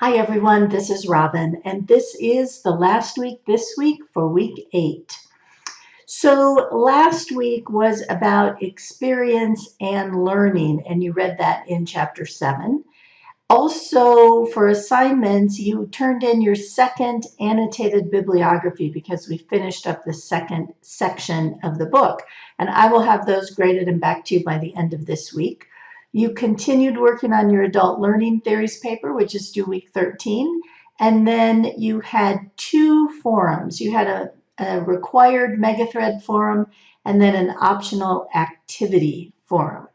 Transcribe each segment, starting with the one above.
Hi everyone, this is Robin, and this is the last week this week for week 8. So last week was about experience and learning, and you read that in chapter 7. Also, for assignments, you turned in your second annotated bibliography because we finished up the second section of the book, and I will have those graded and back to you by the end of this week. You continued working on your adult learning theories paper, which is due week 13, and then you had 2 forums. You had a required megathread forum and then an optional activity forum.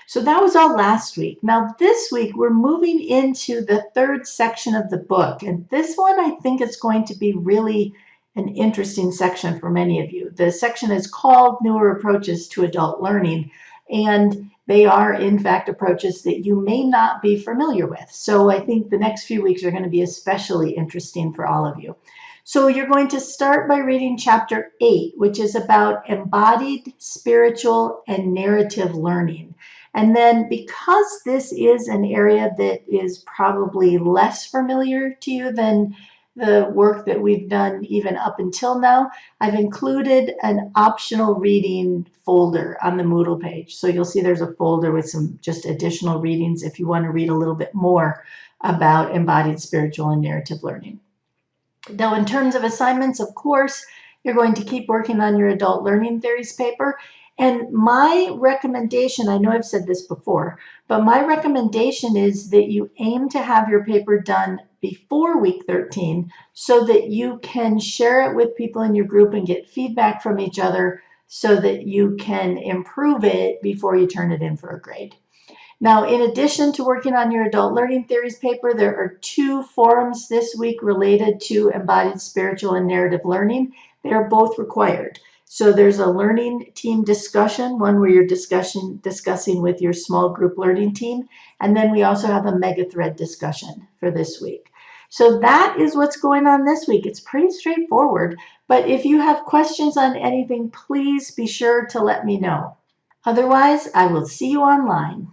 So that was all last week. Now this week we're moving into the third section of the book, and this one I think is going to be really an interesting section for many of you. The section is called Newer Approaches to Adult Learning, and they are in fact approaches that you may not be familiar with. So I think the next few weeks are going to be especially interesting for all of you. So you're going to start by reading chapter 8, which is about embodied, spiritual, and narrative learning. And then because this is an area that is probably less familiar to you than the work that we've done even up until now, I've included an optional reading folder on the Moodle page. So you'll see there's a folder with some just additional readings if you want to read a little bit more about embodied, spiritual, and narrative learning. Now, in terms of assignments, of course, you're going to keep working on your adult learning theories paper. And my recommendation, I know I've said this before, but my recommendation is that you aim to have your paper done before week 13 so that you can share it with people in your group and get feedback from each other so that you can improve it before you turn it in for a grade. Now, in addition to working on your adult learning theories paper, there are 2 forums this week related to embodied spiritual and narrative learning. They are both required. So there's a learning team discussion, one where you're discussing with your small group learning team. And then we also have a mega thread discussion for this week. So that is what's going on this week. It's pretty straightforward. But if you have questions on anything, please be sure to let me know. Otherwise, I will see you online.